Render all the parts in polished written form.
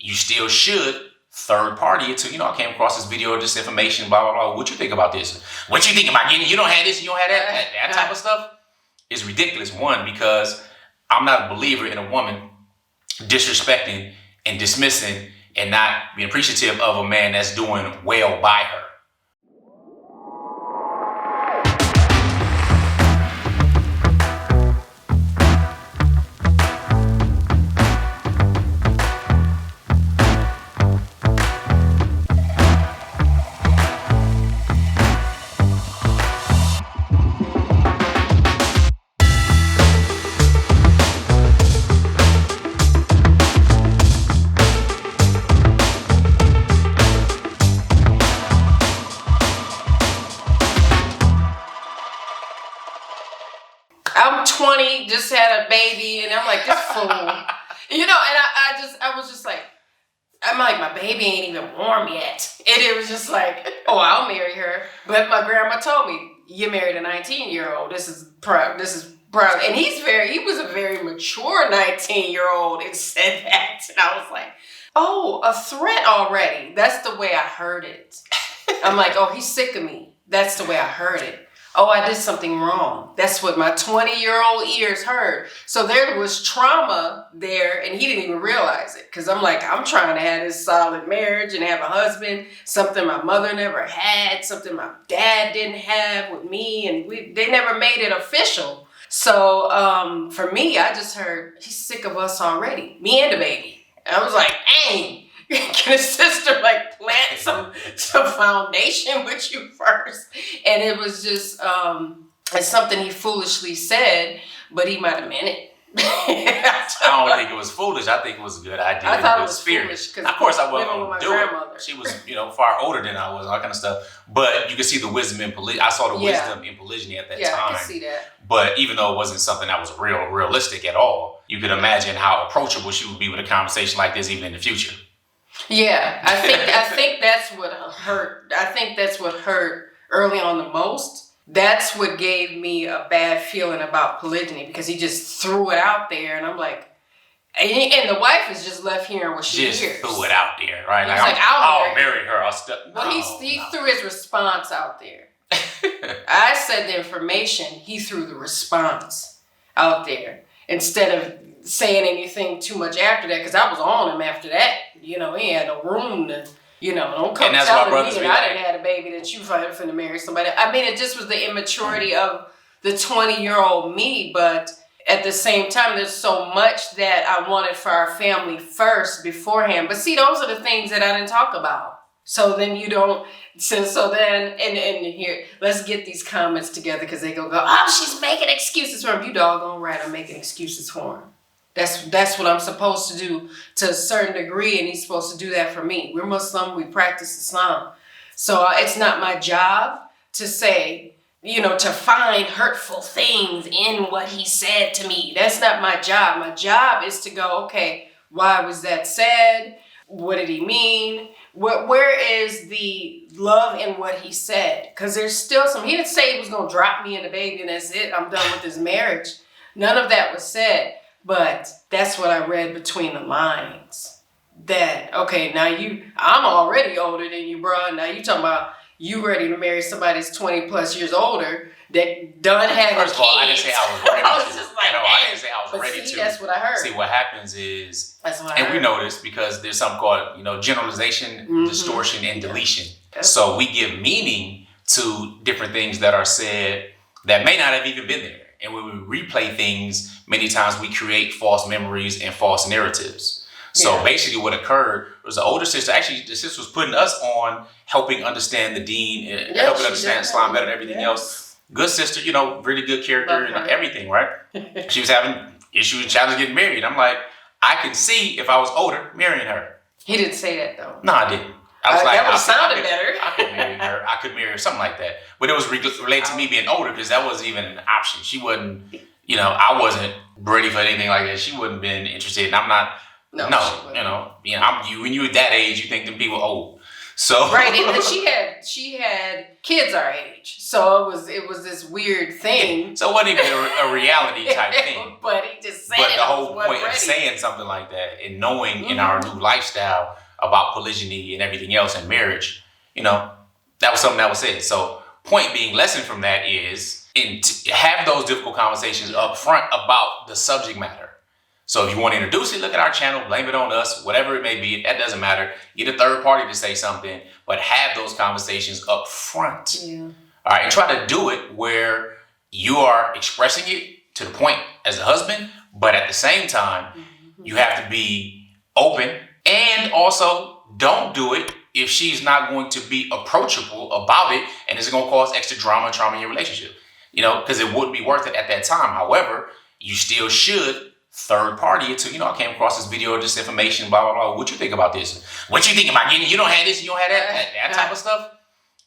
you still should third party it to, I came across this video of this information, blah, blah, blah. What you think about this? What you think about getting, you don't have this, you don't have that? That type of stuff is ridiculous. One, because I'm not a believer in a woman disrespecting and dismissing and not being appreciative of a man that's doing well by her. I'm 20, just had a baby, and I'm like, this fool. And I was just like, I'm like, my baby ain't even warm yet. And it was just like, oh, I'll marry her. But my grandma told me, you married a 19-year-old. This is proud. And he was a very mature 19-year-old and said that. And I was like, oh, a threat already. That's the way I heard it. I'm like, oh, he's sick of me. That's the way I heard it. Oh, I did something wrong. That's what my 20-year-old ears heard. So there was trauma there, and he didn't even realize it. Because I'm like, I'm trying to have this solid marriage and have a husband, something my mother never had, something my dad didn't have with me, and they never made it official. So for me, I just heard, he's sick of us already, me and the baby. And I was like, dang. Can a sister plant some foundation with you first? And it was just it's something he foolishly said, but he might have meant it. I don't think it was foolish. I think it was a good idea. I thought it was foolish because of course I wasn't with my do grandmother. It. She was far older than I was, and all kind of stuff. But you can see the wisdom in polygyny. I saw the wisdom in polygyny at that time. Yeah, I can see that. But even though it wasn't something that was realistic at all, you could imagine how approachable she would be with a conversation like this, even in the future. Yeah, I think that's what hurt. I think that's what hurt early on the most. That's what gave me a bad feeling about polygyny because he just threw it out there, and I'm like, and the wife is just left hearing what she hears. Just threw it out there, right? He's like, I'll marry her. He threw his response out there. I said the information. He threw the response out there instead of saying anything too much after that, because I was on him after that. He had no room to, don't come telling me that I didn't have a baby that you finna marry somebody. I mean, it just was the immaturity of the 20-year-old me, but at the same time, there's so much that I wanted for our family first beforehand. But see, those are the things that I didn't talk about. So then you don't, so then, and here, let's get these comments together because they go, oh, she's making excuses for him. You doggone right, I'm making excuses for him. That's what I'm supposed to do to a certain degree, and he's supposed to do that for me. We're Muslim, we practice Islam. So it's not my job to say, to find hurtful things in what he said to me. That's not my job. My job is to go, okay, why was that said? What did he mean? Where is the love in what he said? Because there's still he didn't say he was going to drop me and the baby and that's it. I'm done with this marriage. None of that was said. But that's what I read between the lines. That, okay, now I'm already older than you, bro. Now you talking about you ready to marry somebody that's 20 plus years older that done having kids. First of all, I didn't say I was ready I was just like, I didn't say I was ready to. That's what I heard. See, what happens is, that's what I heard. We know this because there's something called, generalization, distortion, and deletion. So we give meaning to different things that are said that may not have even been there. And when we replay things, many times we create false memories and false narratives. So basically what occurred was the older sister, actually the sister was putting us on helping understand the deen, and helping understand Islam better and everything else. Good sister, really good character and everything, right? She was having issues and challenges getting married. I'm like, I can see if I was older marrying her. He didn't say that though. No, I didn't. I was like, that would have sounded better. I could marry her. I could marry her, something like that. But it was related to me being older because that wasn't even an option. She wasn't, I wasn't ready for anything like that. She wouldn't have been interested. And I'm not, when you're that age, you think them people old. So right, and she had kids our age, so it was this weird thing. So it wasn't even a reality type thing. But he just said But it. the whole point of saying something like that and knowing in our new lifestyle about polygyny and everything else in marriage, that was something that was said. So point being, lesson from that is have those difficult conversations up front about the subject matter. So if you want to introduce it, look at our channel, blame it on us, whatever it may be, that doesn't matter. Get a third party to say something, but have those conversations up front. Yeah. All right, and try to do it where you are expressing it to the point as a husband, but at the same time, you have to be open, and also don't do it if she's not going to be approachable about it and it's going to cause extra drama and trauma in your relationship, because it wouldn't be worth it at that time. However, you still should third party it to, I came across this video, this information, blah, blah, blah. What you think about this? What you think about getting, you don't have this, you don't have that? That type of stuff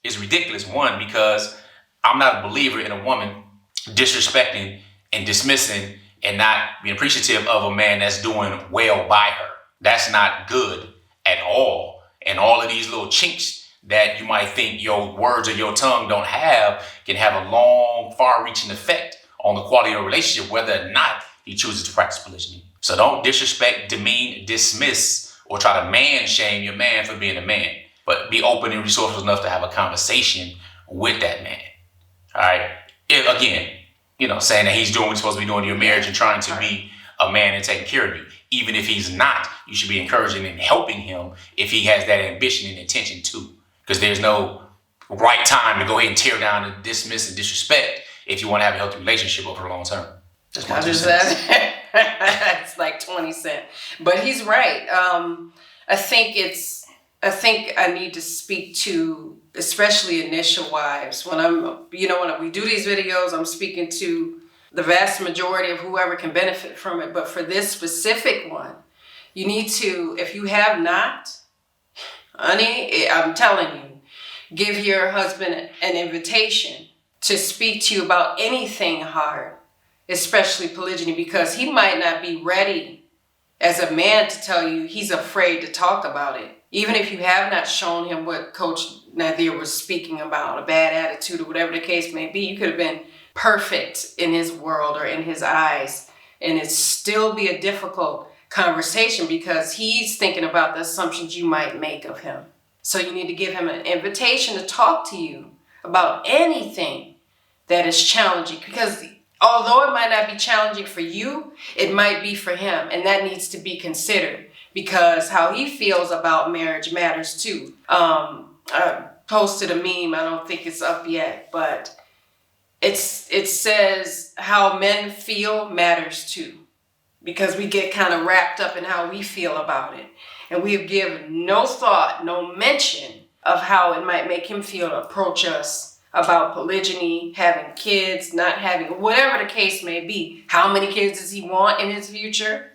is ridiculous. One, because I'm not a believer in a woman disrespecting and dismissing and not being appreciative of a man that's doing well by her. That's not good at all. And all of these little chinks that you might think your words or your tongue don't have can have a long, far-reaching effect on the quality of your relationship, whether or not he chooses to practice polygyny. So don't disrespect, demean, dismiss, or try to man-shame your man for being a man. But be open and resourceful enough to have a conversation with that man. All right? Again, saying that he's doing what he's supposed to be doing in your marriage and trying to be a man and taking care of you. Even if he's not, you should be encouraging and helping him if he has that ambition and intention too. Because there's no right time to go ahead and tear down and dismiss and disrespect if you want to have a healthy relationship over the long term. It's like 20 cents. But he's right. I think I need to speak to especially initial wives. When we do these videos, I'm speaking to the vast majority of whoever can benefit from it. But for this specific one, you need to, if you have not, honey, I'm telling you, give your husband an invitation to speak to you about anything hard, especially polygyny, because he might not be ready as a man to tell you. He's afraid to talk about it. Even if you have not shown him what Coach Nazir was speaking about, a bad attitude or whatever the case may be, you could have been perfect in his world or in his eyes, and it still be a difficult conversation because he's thinking about the assumptions you might make of him. So you need to give him an invitation to talk to you about anything that is challenging, because although it might not be challenging for you, it might be for him, and that needs to be considered because how he feels about marriage matters too. I posted a meme, I don't think it's up yet, but it says how men feel matters too, because we get kind of wrapped up in how we feel about it, and we give no thought, no mention of how it might make him feel to approach us about polygyny, having kids, not having, whatever the case may be. How many kids does he want in his future?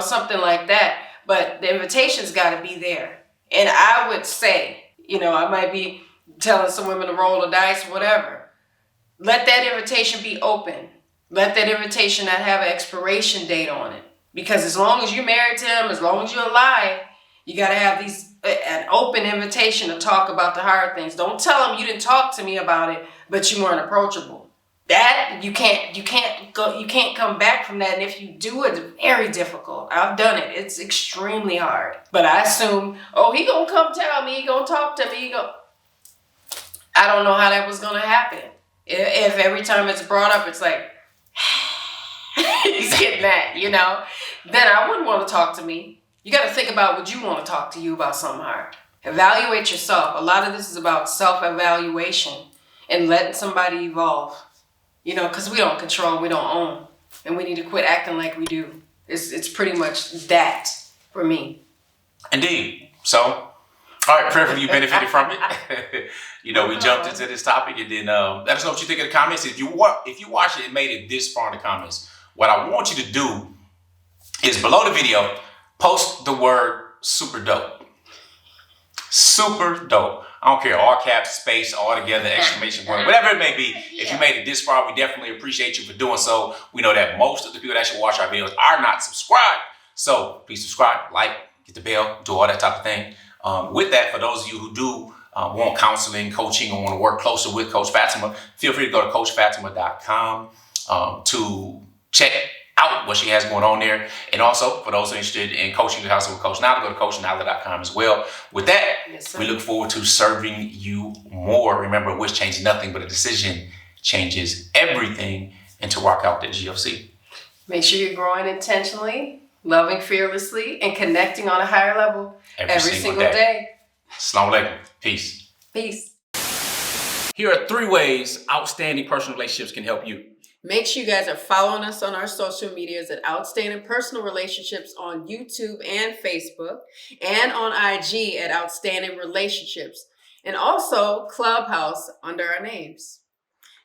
Something like that. But the invitation's got to be there. And I would say, I might be telling some women to roll the dice, whatever. Let that invitation be open. Let that invitation not have an expiration date on it. Because as long as you're married to him, as long as you're alive, you got to have an open invitation to talk about the hard things. Don't tell him you didn't talk to me about it, but you weren't approachable. That you can't come back from that. And if you do, it's very difficult. I've done it. It's extremely hard. But I assume, he gonna come tell me, he gonna talk to me, I don't know how that was gonna happen. If every time it's brought up, it's like, he's getting that, then I wouldn't want to talk to me. You got to think about would you want to talk to you about something hard. Evaluate yourself. A lot of this is about self-evaluation and letting somebody evolve. Because we don't control, we don't own. And we need to quit acting like we do. It's pretty much that for me. Indeed. So, all right, prayerfully you benefited from it. We jumped into this topic, and then let us know what you think in the comments. If you watched it and made it this far in the comments, what I want you to do is below the video, post the word super dope. Super dope. I don't care, all caps, space, all together, exclamation point, whatever it may be. If you made it this far, we definitely appreciate you for doing so. We know that most of the people that should watch our videos are not subscribed. So please subscribe, like, hit the bell, do all that type of thing. With that, for those of you who do want counseling, coaching, or want to work closer with Coach Fatimah, feel free to go to CoachFatimah.com to check out what she has going on there. And also, for those who are interested in coaching the house with Coach Nyla, go to CoachNyla.com as well. With that, we look forward to serving you more. Remember, a wish changes nothing, but a decision changes everything. And to rock out that GOC. Make sure you're growing intentionally, loving fearlessly, and connecting on a higher level every single day. Assalamu alaikum. Peace. Peace. Here are 3 ways outstanding personal relationships can help you. Make sure you guys are following us on our social medias at Outstanding Personal Relationships on YouTube and Facebook, and on IG at Outstanding Relationships, and also Clubhouse under our names.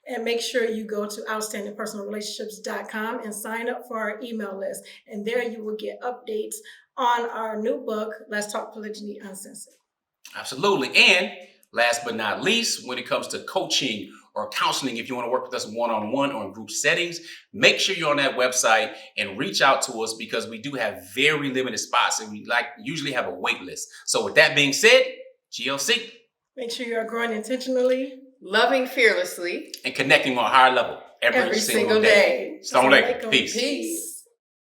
And make sure you go to outstandingpersonalrelationships.com and sign up for our email list. And there you will get updates on our new book, Let's Talk Polygyny Uncensored. Absolutely. And last but not least, when it comes to coaching or counseling, if you want to work with us one-on-one or in group settings, make sure you're on that website and reach out to us, because we do have very limited spots and we usually have a wait list. So with that being said, GLC. Make sure you are growing intentionally, loving fearlessly, and connecting on a higher level every single day. Assalamu alaikum. Peace.